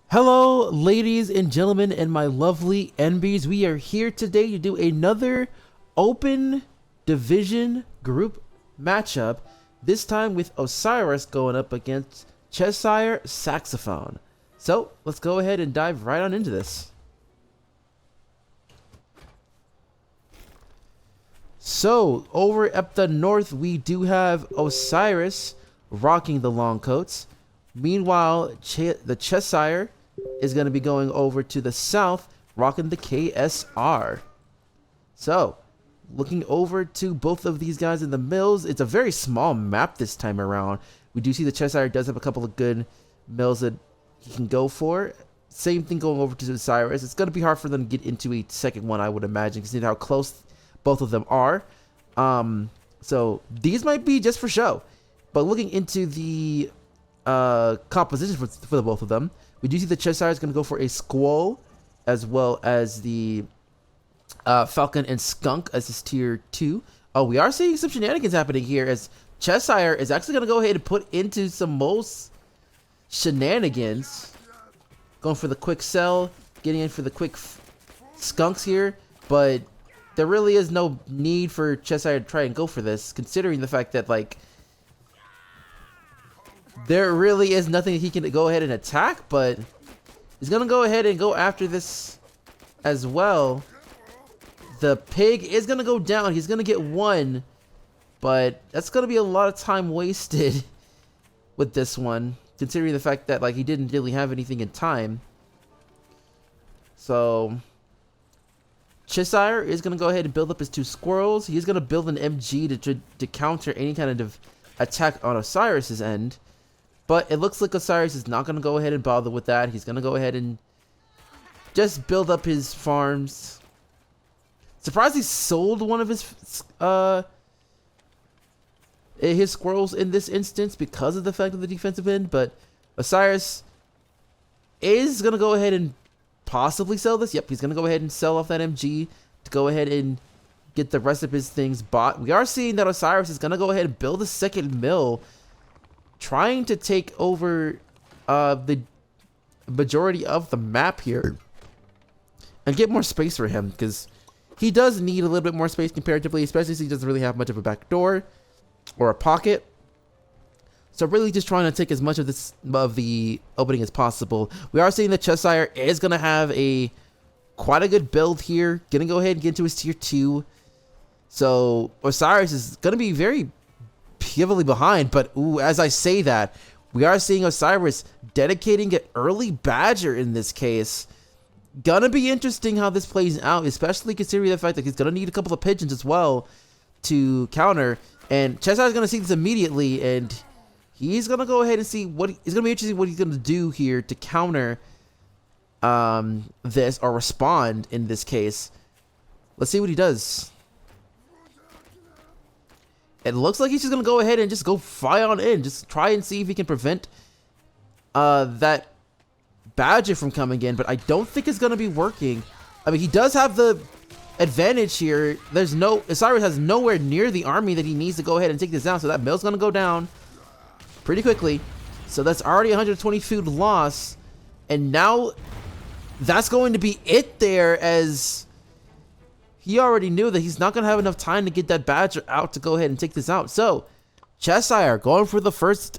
Hello, ladies and gentlemen, and my lovely NBs. We are here today to do another open division group matchup. This time with Osiris going up against Chesire Saxophone. So let's go ahead and dive right on into this. So over at the north, we do have Osiris rocking the long coats. Meanwhile, the Chesire is going to be going over to the south, rocking the KSR. So, looking over to both of these guys in the mills, it's a very small map this time around. We do see the Chesire does have a couple of good mills that he can go for. Same thing going over to Osiris. It's going to be hard for them to get into a second one, I would imagine, considering how close both of them are. So, these might be just for show. But looking into the composition for the both of them, we do see the Chesire is going to go for a Squall, as well as the Falcon and Skunk as his tier 2. Oh, we are seeing some shenanigans happening here, as Chesire is actually going to go ahead and put into some most shenanigans. Going for the quick sell, getting in for the quick Skunks here, but there really is no need for Chesire to try and go for this, considering the fact that, like, there really is nothing he can go ahead and attack, but he's going to go ahead and go after this as well. The pig is going to go down. He's going to get one, but that's going to be a lot of time wasted with this one, considering the fact that, like, he didn't really have anything in time. So Chesire is going to go ahead and build up his 2 squirrels. He's going to build an MG to counter any kind of attack on Osiris's end. But it looks like Osiris is not going to go ahead and bother with that. He's going to go ahead and just build up his farms. Surprised he sold one of his squirrels in this instance because of the fact of the defensive end. But Osiris is going to go ahead and possibly sell this. Yep, he's going to go ahead and sell off that MG to go ahead and get the rest of his things bought. We are seeing that Osiris is going to go ahead and build a second mill, trying to take over the majority of the map here and get more space for him, because he does need a little bit more space comparatively, especially since he doesn't really have much of a back door or a pocket. So really just trying to take as much of the opening as possible. We are seeing that Chesire is going to have quite a good build here. Going to go ahead and get into his tier 2. So Osiris is going to be very heavily behind, but ooh, as I say that, we are seeing Osiris dedicating an early Badger in this case. Gonna be interesting how this plays out, especially considering the fact that he's gonna need a couple of pigeons as well to counter. And Chesire is gonna see this immediately, and he's gonna go ahead and see it's gonna be interesting what he's gonna do here to counter this, or respond in this case. Let's see what he does. It looks like he's just going to go ahead and just go fly on in. Just try and see if he can prevent that Badger from coming in. But I don't think it's going to be working. I mean, he does have the advantage here. Osiris has nowhere near the army that he needs to go ahead and take this down. So that mill's going to go down pretty quickly. So that's already 120 food loss. And now that's going to be it there, as he already knew that he's not going to have enough time to get that Badger out to go ahead and take this out. So, Chesire going for the first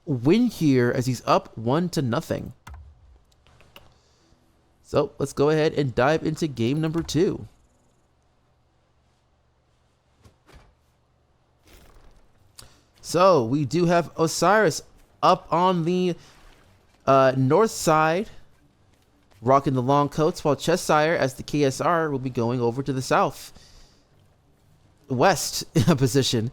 win here as he's up 1-0. So, let's go ahead and dive into game number 2. So, we do have Osiris up on the north side, rocking the long coats, while Chesire, as the KSR, will be going over to the west position.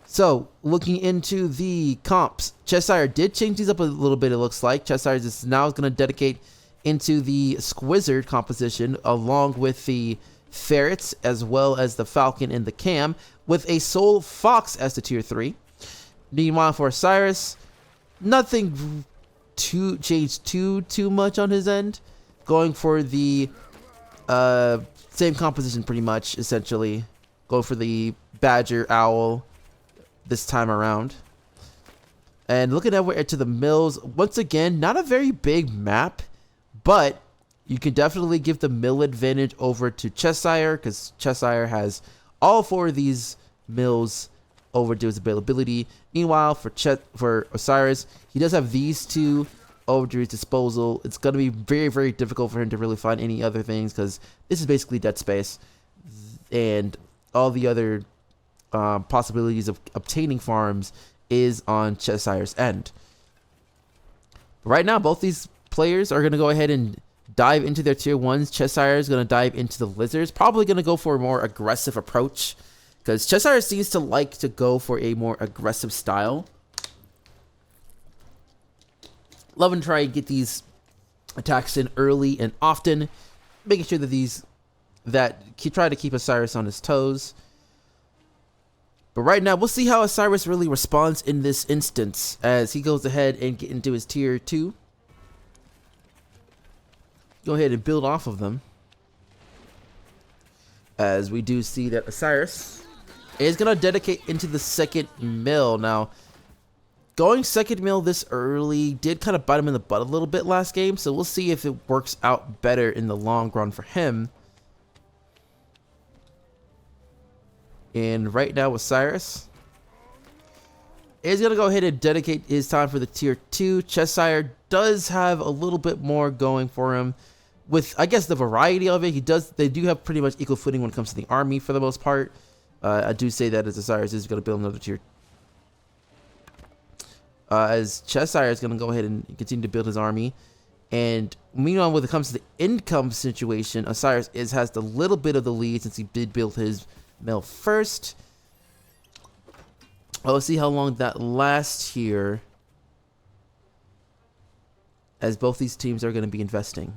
So, looking into the comps, Chesire did change these up a little bit, it looks like. Chesire is now going to dedicate into the Squizzard composition, along with the Ferrets, as well as the Falcon and the Cam, with a Soul Fox as the tier 3. Meanwhile, for Osiris, nothing changed too much on his end. Going for the same composition pretty much, essentially. Going for the Badger Owl this time around. And looking over to the mills, once again, not a very big map, but you can definitely give the mill advantage over to Chesire, because Chesire has all 4 of these mills over to his availability. Meanwhile, for Osiris, he does have these 2 over to his disposal. It's going to be very, very difficult for him to really find any other things, because this is basically dead space. And all the other possibilities of obtaining farms is on Chesire's end. Right now, both these players are going to go ahead and dive into their tier 1s. Chesire is going to dive into the lizards, probably going to go for a more aggressive approach, because Chesire seems to like to go for a more aggressive style. Love and try and get these attacks in early and often, making sure that try to keep Osiris on his toes. But right now, we'll see how Osiris really responds in this instance as he goes ahead and get into his tier 2. Go ahead and build off of them, as we do see that Osiris is going to dedicate into the second mill. Now, going second mill this early did kind of bite him in the butt a little bit last game, so we'll see if it works out better in the long run for him. And right now, Osiris is going to go ahead and dedicate his time for the tier 2. Chesire does have a little bit more going for him. With, I guess, the variety of it, they do have pretty much equal footing when it comes to the army for the most part. I do say that as Osiris is going to build another tier. As Chesire is going to go ahead and continue to build his army. And meanwhile, when it comes to the income situation, Osiris has the little bit of the lead since he did build his mill first. Let's see how long that lasts here, as both these teams are going to be investing.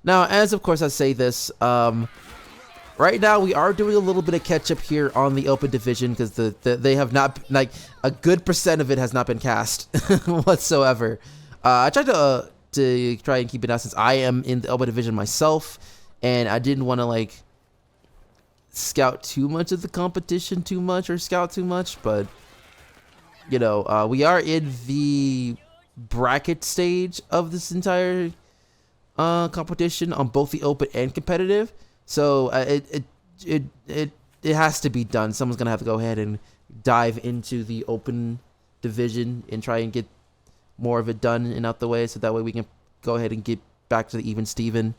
Now, as of course I say this, right now we are doing a little bit of catch up here on the open division, because they have not, like, a good percent of it has not been cast whatsoever. I tried to try and keep it out since I am in the open division myself, and I didn't want to like scout too much of the competition or scout too much, but you know, we are in the bracket stage of this entire competition on both the open and competitive, so it has to be done. Someone's gonna have to go ahead and dive into the open division and try and get more of it done and out the way, so that way we can go ahead and get back to the even Steven.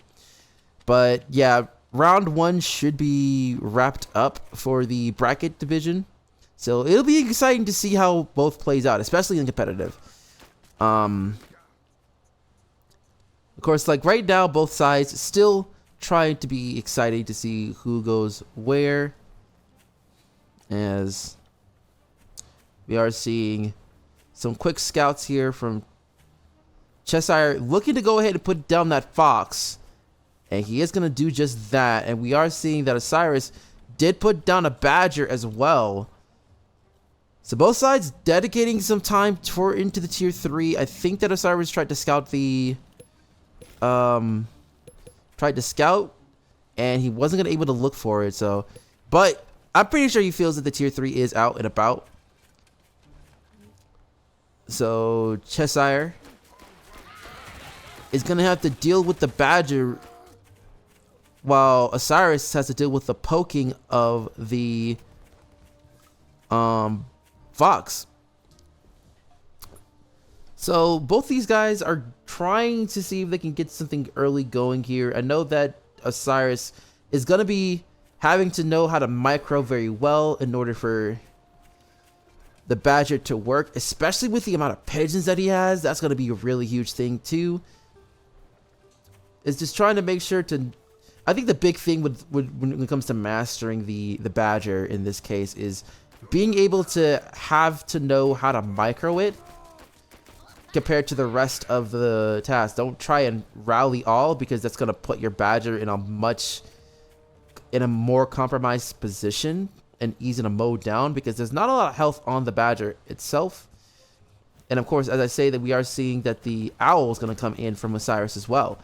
But yeah, round 1 should be wrapped up for the bracket division, so it'll be exciting to see how both plays out, especially in competitive. Of course, like right now, both sides still trying to be exciting to see who goes where, as we are seeing some quick scouts here from Chesire looking to go ahead and put down that fox. And he is going to do just that. And we are seeing that Osiris did put down a badger as well. So both sides dedicating some time into the tier 3. I think that Osiris tried to scout and he wasn't able to look for it. So, but I'm pretty sure he feels that the tier 3 is out and about. So Chesire is going to have to deal with the badger, while Osiris has to deal with the poking of the fox. So both these guys are trying to see if they can get something early going here. I know that Osiris is going to be having to know how to micro very well in order for the badger to work, especially with the amount of pigeons that he has. That's going to be a really huge thing too. It's just trying to make sure to, I think the big thing when it comes to mastering the badger in this case is being able to know how to micro it compared to the rest of the task. Don't try and rally all, because that's going to put your badger in a more compromised position and easy to mow down, because there's not a lot of health on the badger itself. And of course, as I say, that we are seeing that the owl is going to come in from Osiris as well.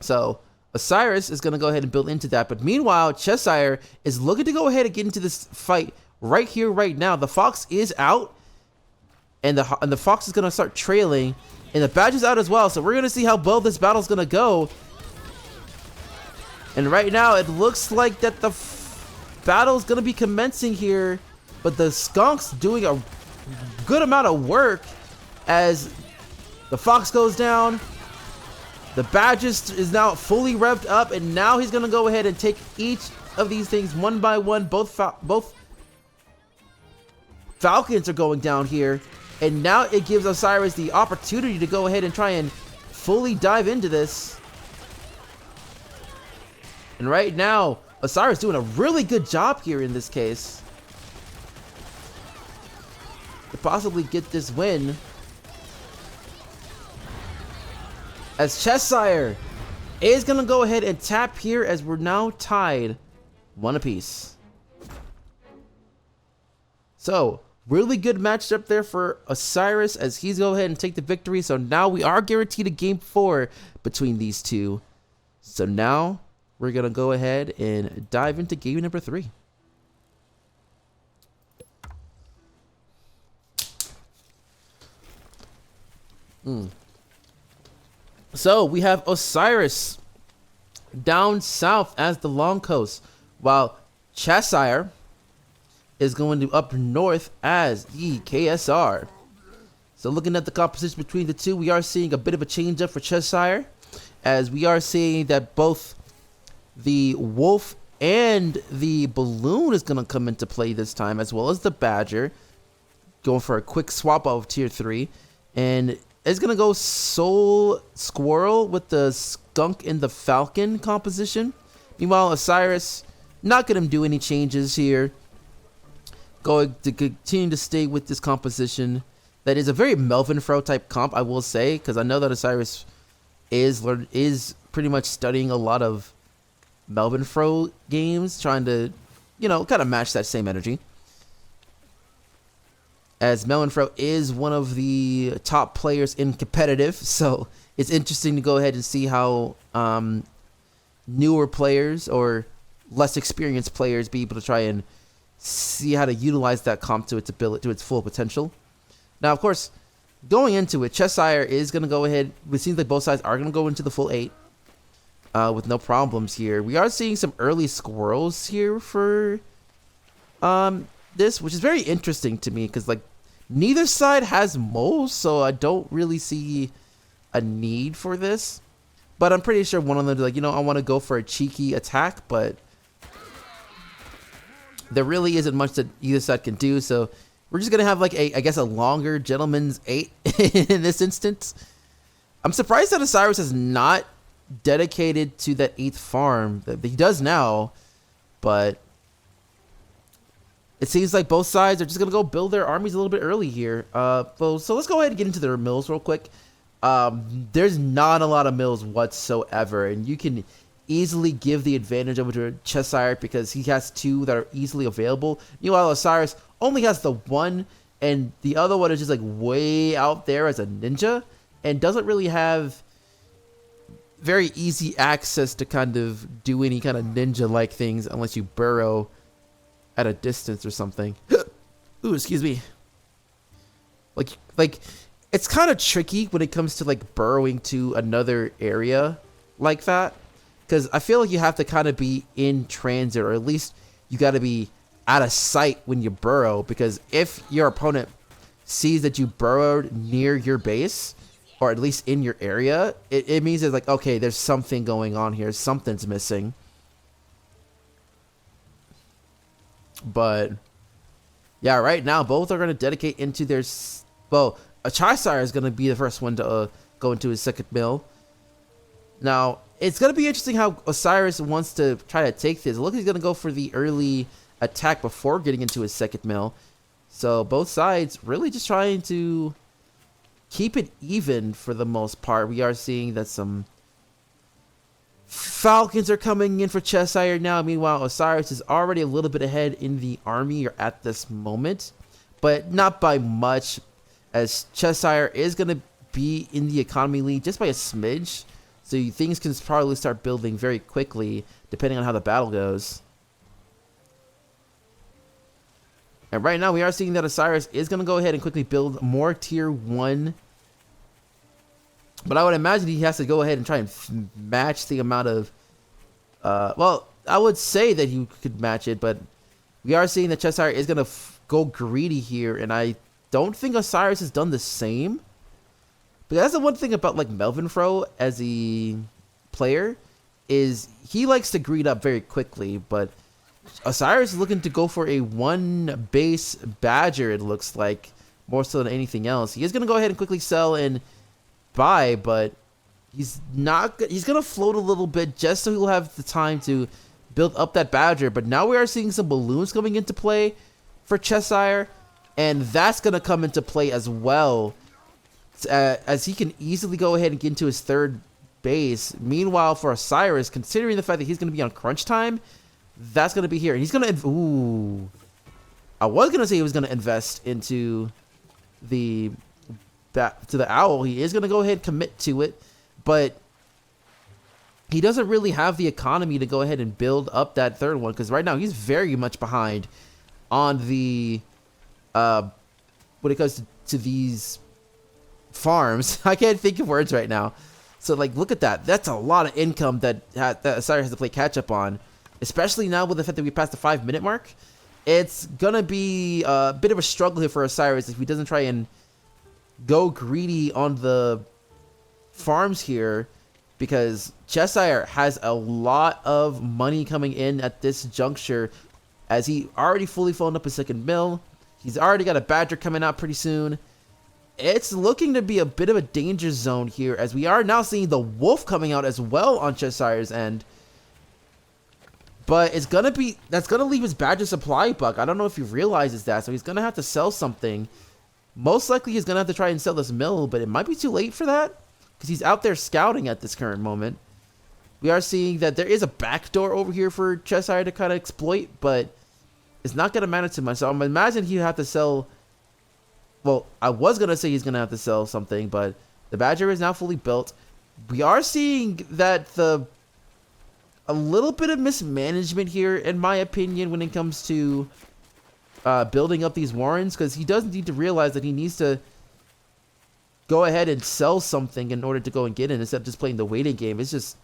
So Osiris is going to go ahead and build into that. But meanwhile, Chesire is looking to go ahead and get into this fight right here, right now. The fox is out. and the Fox is gonna start trailing, and the Badger's out as well. So we're gonna see how well this battle's gonna go. And right now, it looks like that the battle's gonna be commencing here, but the Skunk's doing a good amount of work as the Fox goes down. The Badger is now fully revved up, and now he's gonna go ahead and take each of these things one by one. Both Falcons are going down here, and now it gives Osiris the opportunity to go ahead and try and fully dive into this. And right now, Osiris doing a really good job here in this case to possibly get this win. As Chesire is going to go ahead and tap here as we're now tied 1 apiece. So, really good matchup there for Osiris as he's go ahead and take the victory. So now we are guaranteed a game 4 between these two. So now we're going to go ahead and dive into game number 3. So we have Osiris down south as the Long Coast, while Chesire is going to up north as the KSR. So looking at the composition between the two, we are seeing a bit of a change up for Chesire, as we are seeing that both the Wolf and the Balloon is going to come into play this time, as well as the Badger, going for a quick swap of tier 3, and it's going to go Soul Squirrel with the Skunk and the Falcon composition. Meanwhile, Osiris, not going to do any changes here. Going to continue to stay with this composition. That is a very Melvin Fro type comp, I will say, because I know that Osiris is pretty much studying a lot of Melvin Fro games, trying to, you know, kind of match that same energy. As Melvin Fro is one of the top players in competitive, so it's interesting to go ahead and see how newer players or less experienced players be able to try and see how to utilize that comp to its ability, to its full potential. Now, of course, going into it, Chesire is going to go ahead. It seems like both sides are going to go into the full 8 with no problems here. We are seeing some early squirrels here for this, which is very interesting to me because, like, neither side has moles, so I don't really see a need for this. But I'm pretty sure one of them is like, you know, I want to go for a cheeky attack, but there really isn't much that either side can do. So we're just going to have, like, I guess, a longer gentleman's 8 in this instance. I'm surprised that Osiris is not dedicated to that 8th farm. He does now, but it seems like both sides are just going to go build their armies a little bit early here. So let's go ahead and get into their mills real quick. There's not a lot of mills whatsoever, and you can easily give the advantage over to Chesire because he has 2 that are easily available. Meanwhile, Osiris only has the 1, and the other one is just like way out there as a ninja and doesn't really have very easy access to kind of do any kind of ninja-like things unless you burrow at a distance or something. Ooh, excuse me. Like it's kind of tricky when it comes to like burrowing to another area like that, because I feel like you have to kind of be in transit, or at least you got to be out of sight when you burrow, because if your opponent sees that you burrowed near your base, or at least in your area, it means it's like, okay, there's something going on here, something's missing. But yeah, right now both are going to dedicate into their, well, a Chesire is going to be the first one to go into his second mill. Now it's going to be interesting how Osiris wants to try to take this. Look, he's going to go for the early attack before getting into his second mill. So both sides really just trying to keep it even for the most part. We are seeing that some Falcons are coming in for Chesire now. Meanwhile, Osiris is already a little bit ahead in the army at this moment, but not by much, as Chesire is going to be in the economy lead just by a smidge. So things can probably start building very quickly depending on how the battle goes. And right now we are seeing that Osiris is going to go ahead and quickly build more tier 1. But I would imagine he has to go ahead and try and match the amount of... well, I would say that you could match it, but we are seeing that Chesire is going to go greedy here, and I don't think Osiris has done the same. But that's the one thing about like Melvinfro as a player, is he likes to greed up very quickly, but Osiris is looking to go for a 1 base Badger, it looks like, more so than anything else. He is going to go ahead and quickly sell and buy, but he's going to float a little bit just so he'll have the time to build up that Badger. But now we are seeing some balloons coming into play for Chesire, and that's going to come into play as well, as he can easily go ahead and get into his 3rd base. Meanwhile, for Osiris, considering the fact that he's going to be on crunch time, that's going to be here. And he's going to... Ooh. I was going to say he was going to invest into the owl. He is going to go ahead and commit to it, but he doesn't really have the economy to go ahead and build up that 3rd one, because right now he's very much behind on the... when it comes to these farms. I can't think of words right now. So, like, look at that. That's a lot of income that Osiris has to play catch-up on, especially now with the fact that we passed the 5-minute mark. It's going to be a bit of a struggle here for Osiris if he doesn't try and go greedy on the farms here, because Chesire has a lot of money coming in at this juncture, as he already fully phoned up his 2nd mill. He's already got a Badger coming out pretty soon. It's looking to be a bit of a danger zone here, as we are now seeing the Wolf coming out as well on Chesire's end. But it's gonna be... that's gonna leave his Badger supply buck. I don't know if he realizes that, so he's gonna have to sell something. Most likely he's gonna have to try and sell this mill, but it might be too late for that, because he's out there scouting at this current moment. We are seeing that there is a backdoor over here for Chesire to kind of exploit, but it's not gonna matter too much. So I'm imagining he'd have to sell... well, I was gonna say he's gonna have to sell something, but the Badger is now fully built. We are seeing that a little bit of mismanagement here, in my opinion, when it comes to building up these warrens, because he does need to realize that he needs to go ahead and sell something in order to go and get in, instead of just playing the waiting game. It's just...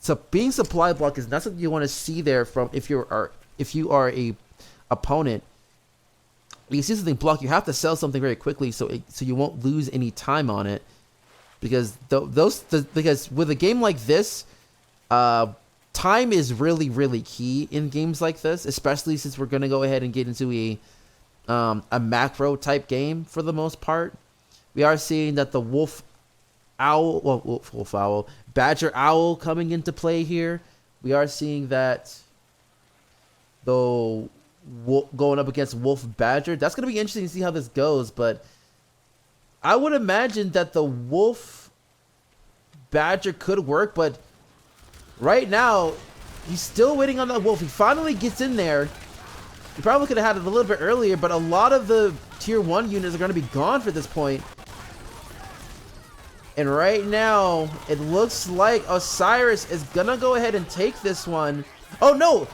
so being supply block is not something you want to see there from if you are a opponent. When you see something block, you have to sell something very quickly so you won't lose any time on it, because because with a game like this, time is really key in games like this, especially since we're going to go ahead and get into a macro type game for the most part. We are seeing that the wolf owl, Badger owl coming into play here. We are seeing that the going up against Wolf Badger. That's going to be interesting to see how this goes, but I would imagine that the Wolf Badger could work, but right now he's still waiting on the Wolf. He finally gets in there. He probably could have had it a little bit earlier, but a lot of the tier 1 units are going to be gone for this point. And right now, it looks like Osiris is going to go ahead and take this one. Oh, no!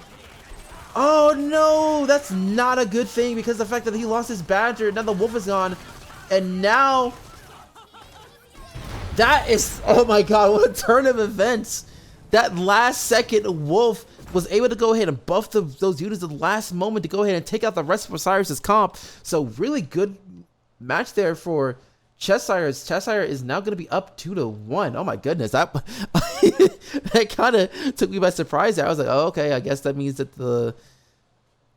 Oh no, that's not a good thing, because the fact that he lost his Badger, now the Wolf is gone, and now that is, oh my god, what a turn of events. That last second Wolf was able to go ahead and buff those units at the last moment to go ahead and take out the rest of Osiris's comp. So really good match there for Chesire. Chesire is now going to be up 2-1. Oh my goodness, that that kind of took me by surprise there. I was like, oh, okay, I guess that means that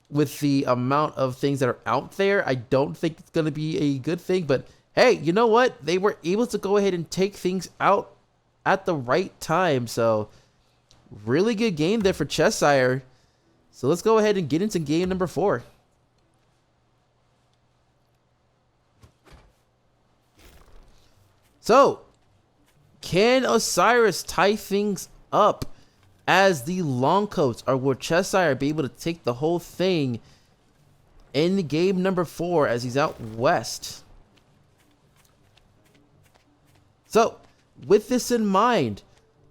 with the amount of things that are out there, I don't think it's going to be a good thing. But hey, you know what? They were able to go ahead and take things out at the right time. So really good game there for Chesire. So let's go ahead and get into game number 4. So, can Osiris tie things up as the Longcoats, or will Chesire be able to take the whole thing in the game number 4 as he's out west? So, with this in mind,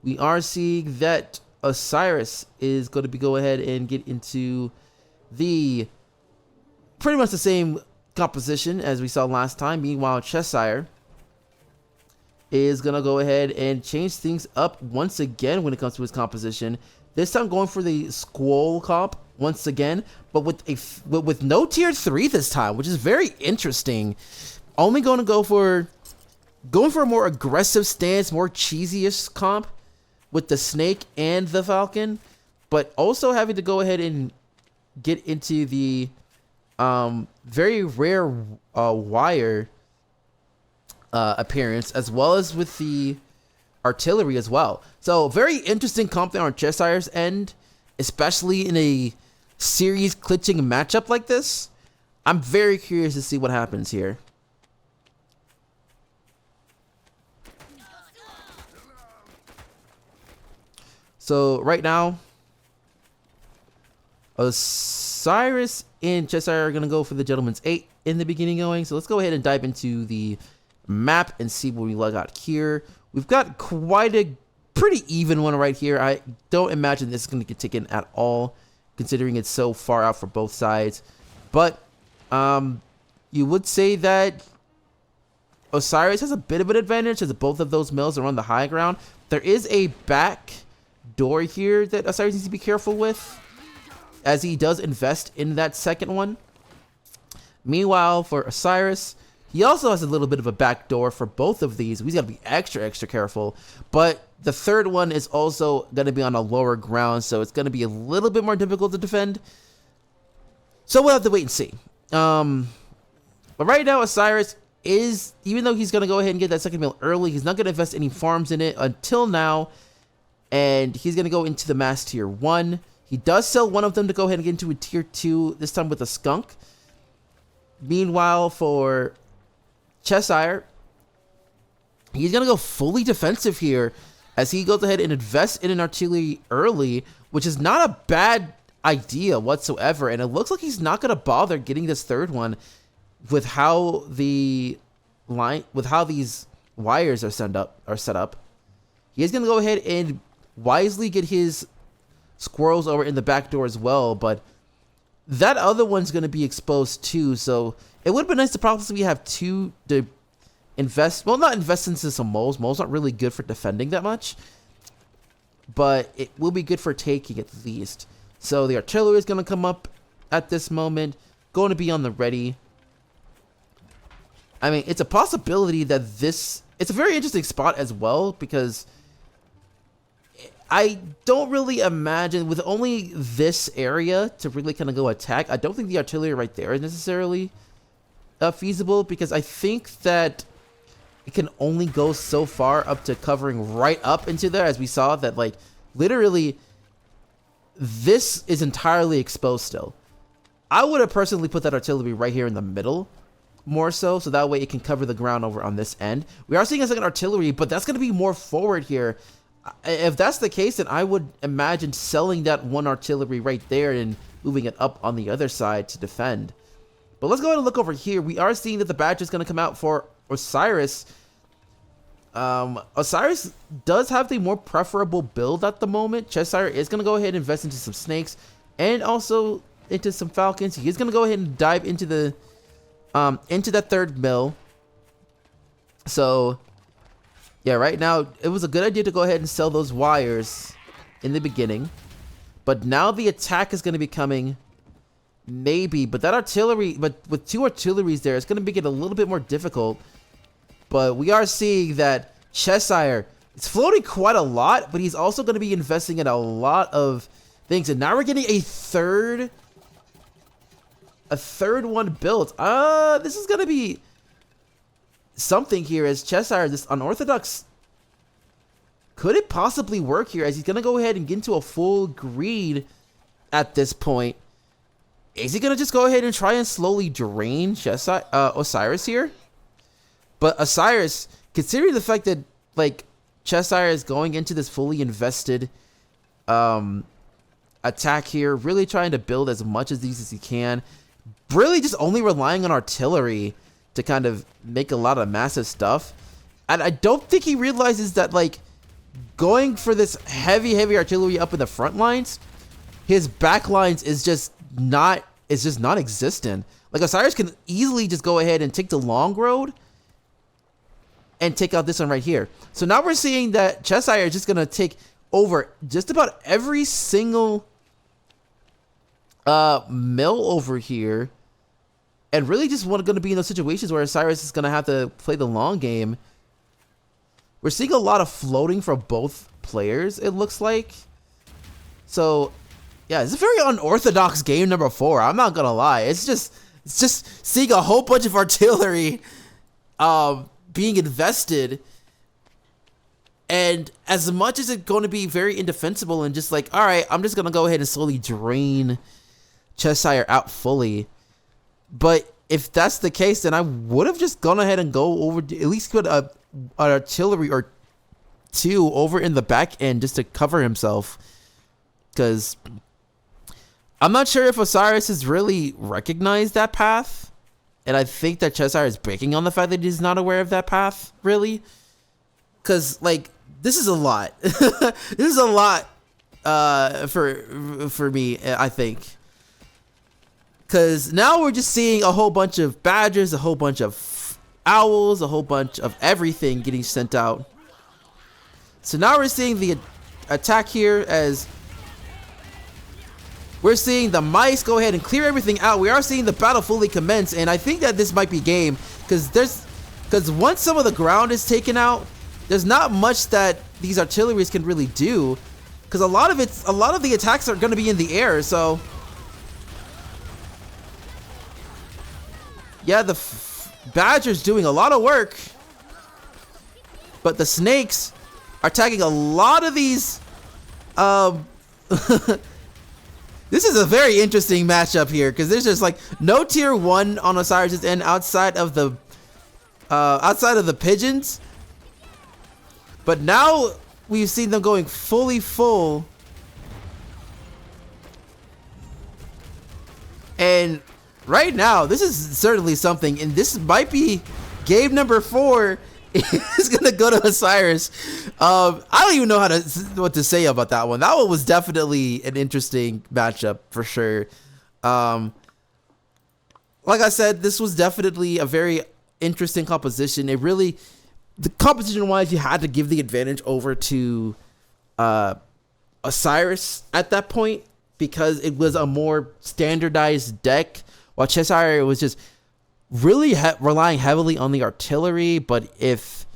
we are seeing that Osiris is going to go ahead and get into the pretty much the same composition as we saw last time. Meanwhile, Chesire is going to go ahead and change things up once again when it comes to his composition. This time going for the Squall comp once again, but with no tier 3 this time, which is very interesting. Only going to going for a more aggressive stance, more cheesy-ish comp with the Snake and the Falcon, but also having to go ahead and get into the very rare wire appearance, as well as with the artillery as well. So very interesting comp there on Chesire's end, especially in a series glitching matchup like this. I'm very curious to see what happens here. So right now, Osiris and Chesire are going to go for the Gentleman's 8 in the beginning going. So let's go ahead and dive into the map and see what we got here. We've got quite a pretty even one right here. I don't imagine this is going to get taken at all, considering it's so far out for both sides. But you would say that Osiris has a bit of an advantage as both of those mills are on the high ground. There is a back door here that Osiris needs to be careful with, as he does invest in that second one. Meanwhile, for Osiris, he also has a little bit of a back door for both of these. He's got to be extra careful. But the third one is also going to be on a lower ground, so it's going to be a little bit more difficult to defend. So we'll have to wait and see. But right now, Osiris is, even though he's going to go ahead and get that second mill early, he's not going to invest any farms in it until now. And he's going to go into the mass tier 1. He does sell one of them to go ahead and get into a tier 2, this time with a skunk. Meanwhile, for Chesire, he's going to go fully defensive here as he goes ahead and invests in an artillery early, which is not a bad idea whatsoever. And it looks like he's not going to bother getting this third one with how these wires are set up. He is going to go ahead and wisely get his squirrels over in the back door as well, but that other one's going to be exposed too, so it would have been nice to possibly have two to invest, well, not invest into some moles. Moles aren't really good for defending that much, but it will be good for taking at least. So the artillery is going to come up at this moment, going to be on the ready. I mean, it's a possibility that it's a very interesting spot as well, because I don't really imagine, with only this area to really kind of go attack, I don't think the artillery right there is necessarily feasible, because I think that it can only go so far up to covering right up into there, as we saw that, like, literally this is entirely exposed still. I would have personally put that artillery right here in the middle, more so that way it can cover the ground over on this end. We are seeing a second artillery, but that's going to be more forward here. If that's the case, then I would imagine selling that one artillery right there and moving it up on the other side to defend. But let's go ahead and look over here. We are seeing that the badge is going to come out for Osiris. Osiris does have the more preferable build at the moment. Chesire is going to go ahead and invest into some snakes and also into some falcons. He is going to go ahead and dive into the into that third mill. So yeah, right now, it was a good idea to go ahead and sell those wires in the beginning. But now the attack is going to be coming, maybe. But that artillery, but with two artilleries there, it's going to make it a little bit more difficult. But we are seeing that Chesire is floating quite a lot, but he's also going to be investing in a lot of things. And now we're getting a third one built. This is going to be something here, as Chesire, this unorthodox, could it possibly work here, as he's going to go ahead and get into a full greed at this point. Is he going to just go ahead and try and slowly drain Osiris here? But Osiris, considering the fact that, like, Chesire is going into this fully invested attack here, really trying to build as much of these as he can, really just only relying on artillery to kind of make a lot of massive stuff. And I don't think he realizes that, like, going for this heavy artillery up in the front lines, his back lines is just not existent. Like, Osiris can easily just go ahead and take the long road and take out this one right here. So now we're seeing that Chesire is just going to take over just about every single mill over here. And really just going to be in those situations where Osiris is going to have to play the long game. We're seeing a lot of floating for both players, it looks like. So, yeah, it's a very unorthodox game number 4. I'm not going to lie. It's just seeing a whole bunch of artillery being invested. And as much as it's going to be very indefensible and just like, all right, I'm just going to go ahead and slowly drain Chesire out fully. But if that's the case, then I would have just gone ahead and go over, at least put an artillery or 2 over in the back end just to cover himself. Because I'm not sure if Osiris has really recognized that path. And I think that Chesire is breaking on the fact that he's not aware of that path, really. Because, like, this is a lot. This is a lot for me, I think. Because now we're just seeing a whole bunch of badgers, a whole bunch of owls, a whole bunch of everything getting sent out. So now we're seeing the attack here as we're seeing the mice go ahead and clear everything out. We are seeing the battle fully commence, and I think that this might be game because once some of the ground is taken out, there's not much that these artilleries can really do because a lot of the attacks are going to be in the air. So yeah, the badger's doing a lot of work, but the snakes are tagging a lot of these. This is a very interesting matchup here because there's just like no tier 1 on Osiris' end outside of the pigeons. But now we've seen them going fully full. And right now, this is certainly something, and this might be game number 4 is gonna go to Osiris. I don't even know what to say about that one. That one was definitely an interesting matchup for sure. Like I said, this was definitely a very interesting composition. It really, the composition wise, you had to give the advantage over to Osiris at that point because it was a more standardized deck, while Chesire was just really relying heavily on the artillery. But if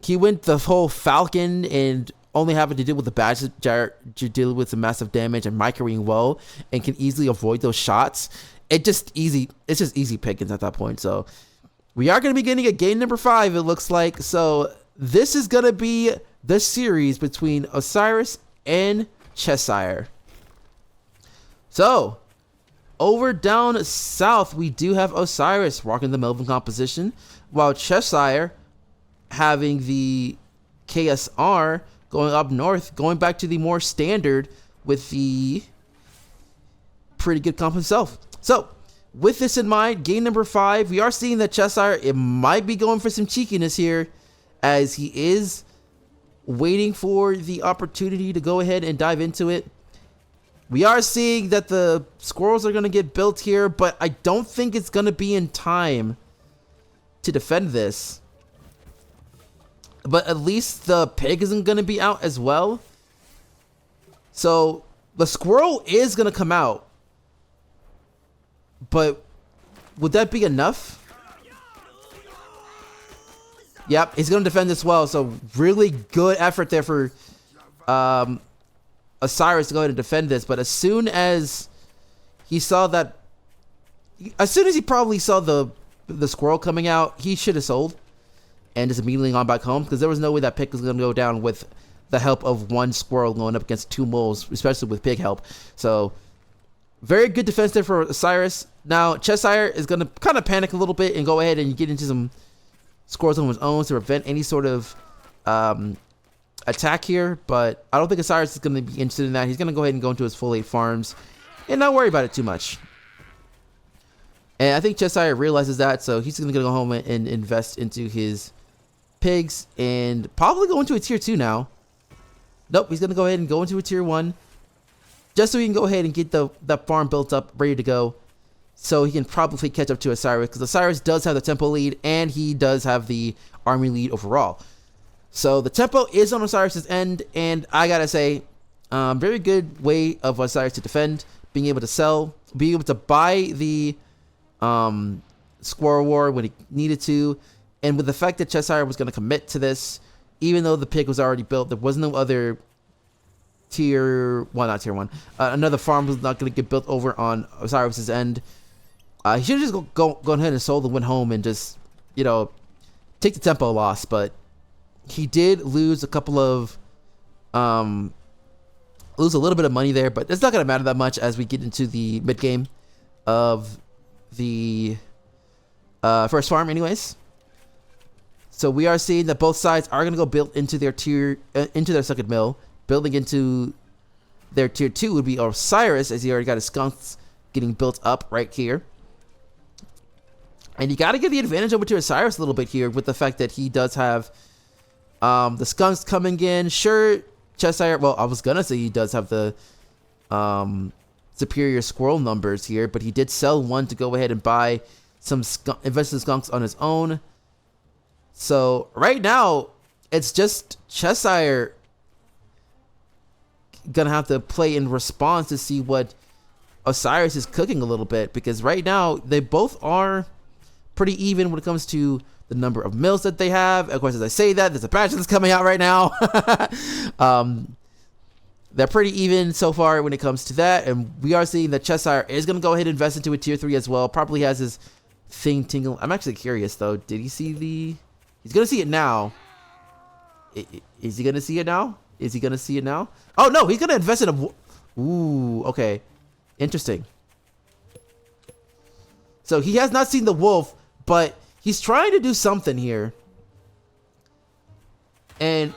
he went the whole Falcon and only having to deal with the badges, deal with some massive damage and microwing well, and can easily avoid those shots, it's just easy pickings at that point. So we are going to be getting a game number 5, it looks like. So this is going to be the series between Osiris and Chesire. So over down south, we do have Osiris rocking the Melvin composition, while Chesire having the KSR going up north, going back to the more standard with the pretty good comp himself. So with this in mind, game number 5, we are seeing that Chesire, it might be going for some cheekiness here as he is waiting for the opportunity to go ahead and dive into it. We are seeing that the squirrels are going to get built here, but I don't think it's going to be in time to defend this. But at least the pig isn't going to be out as well. So the squirrel is going to come out. But would that be enough? Yep, he's going to defend this well. So really good effort there for Osiris to go ahead and defend this. But as soon as he saw that, as soon as he probably saw the squirrel coming out, he should have sold and just immediately gone back home, because there was no way that pick was going to go down with the help of one squirrel going up against 2 moles, especially with pig help. So very good defense there for Osiris. Now Chesire is going to kind of panic a little bit and go ahead and get into some squirrels on his own to prevent any sort of attack here, but I don't think Osiris is going to be interested in that. He's going to go ahead and go into his full 8 farms and not worry about it too much. And I think Chesire realizes that, so he's going to go home and invest into his pigs and probably go into a tier 2 now. Nope, he's going to go ahead and go into a tier 1 just so he can go ahead and get that farm built up, ready to go. so he can probably catch up to Osiris, because Osiris does have the tempo lead and he does have the army lead overall. So the tempo is on Osiris's end, and I gotta say, very good way of Osiris to defend, being able to sell, being able to buy the Squirrel War when he needed to, and with the fact that Chesire was going to commit to this, even though the pick was already built, there was no other not tier 1, another farm was not going to get built over on Osiris's end. He should have just go ahead and sold and went home and just, you know, take the tempo loss, but he did lose a couple of, lose a little bit of money there, but it's not going to matter that much as we get into the mid game of the first farm anyways. So we are seeing that both sides are going to go build into their into their second mill. Building into their tier 2 would be Osiris, as he already got his skunks getting built up right here. And you got to give the advantage over to Osiris a little bit here with the fact that he does have the skunks coming in. Sure, Chesire, well, I was going to say he does have the superior squirrel numbers here, but he did sell one to go ahead and buy some invested skunks on his own. So right now, it's just Chesire gonna have to play in response to see what Osiris is cooking a little bit, because right now they both are pretty even when it comes to the number of mills that they have. Of course, as I say that, there's a patch that's coming out right now. They're pretty even so far when it comes to that, and we are seeing that Chesire is gonna go ahead and invest into a tier 3 as well. Probably has his thing tingle. I'm actually curious though. Did he see the? He's gonna see it now. Is he gonna see it now? Is he gonna see it now? Oh no, he's gonna invest in a. Ooh, okay, interesting. So he has not seen the wolf, but he's trying to do something here. And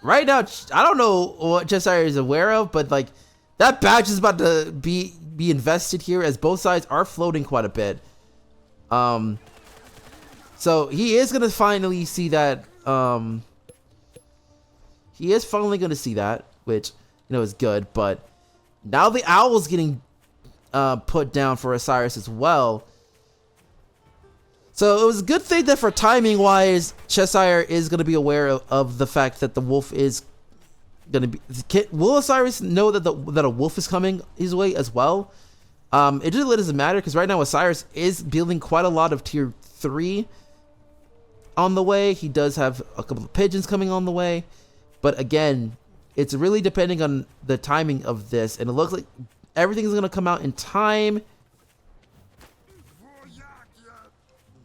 right now, I don't know what Chesire is aware of, but like that badge is about to be invested here, as both sides are floating quite a bit. So he is gonna finally see that. He is finally gonna see that, which, you know, is good. But now the owl's getting put down for Osiris as well. So it was a good thing that for timing wise, Chesire is gonna be aware of the fact that the wolf is gonna be. Will Osiris know that that a wolf is coming his way as well? It really doesn't matter, because right now Osiris is building quite a lot of tier 3 on the way. He does have a couple of pigeons coming on the way, but again, it's really depending on the timing of this, and it looks like everything's going to come out in time.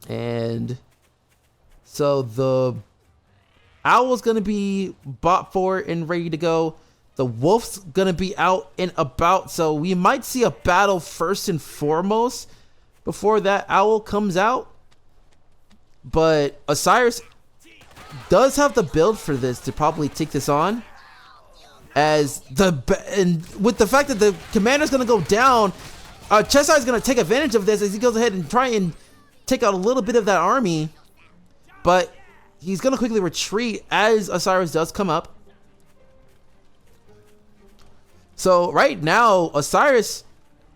And so the owl's going to be bought for and ready to go. The wolf's going to be out and about, so we might see a battle first and foremost before that owl comes out. But Osiris does have the build for this to probably take this on, as and with the fact that the commander's going to go down, Chesire's going to take advantage of this as he goes ahead and try and take out a little bit of that army, but he's going to quickly retreat as Osiris does come up. So right now, Osiris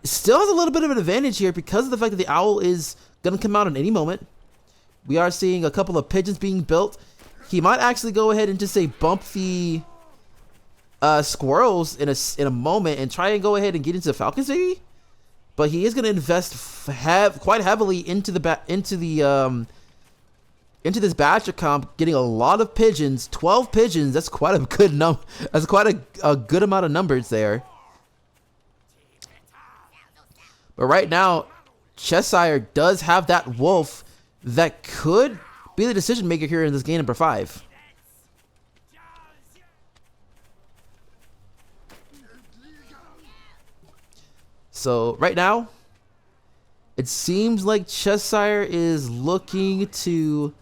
still has a little bit of an advantage here because of the fact that the owl is going to come out at any moment. We are seeing a couple of pigeons being built. He might actually go ahead and just say bump the squirrels in a moment and try and go ahead and get into the falcons maybe. But he is going to invest quite heavily into this badger comp, getting a lot of pigeons. 12 pigeons. That's quite a good number. That's quite a good amount of numbers there. But right now, Chesire does have that wolf that could be the decision maker here in this game number 5. So right now, it seems like Chesire is looking to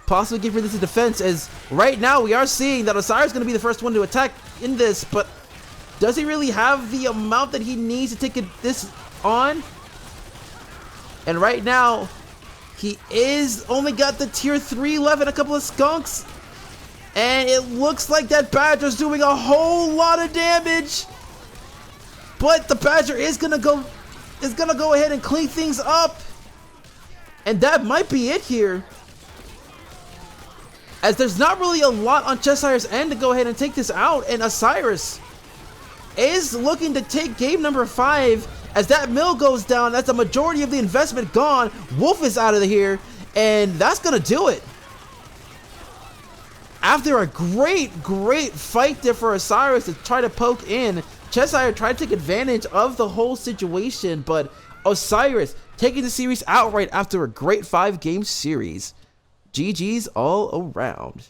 possibly give her this a defense, as right now we are seeing that Osiris is going to be the first one to attack in this, but does he really have the amount that he needs to take this on? And right now, he is only got the tier 3 left and a couple of skunks. And it looks like that Badger's doing a whole lot of damage. But the Badger is going to go is gonna go ahead and clean things up. And that might be it here, as there's not really a lot on Chesire's end to go ahead and take this out, and Osiris is looking to take game number 5 as that mill goes down. That's the majority of the investment gone. Wolf is out of here, and that's gonna do it. After a great fight there for Osiris to try to poke in, Chesire tried to take advantage of the whole situation, but Osiris taking the series outright after a great 5-game series. GG's all around.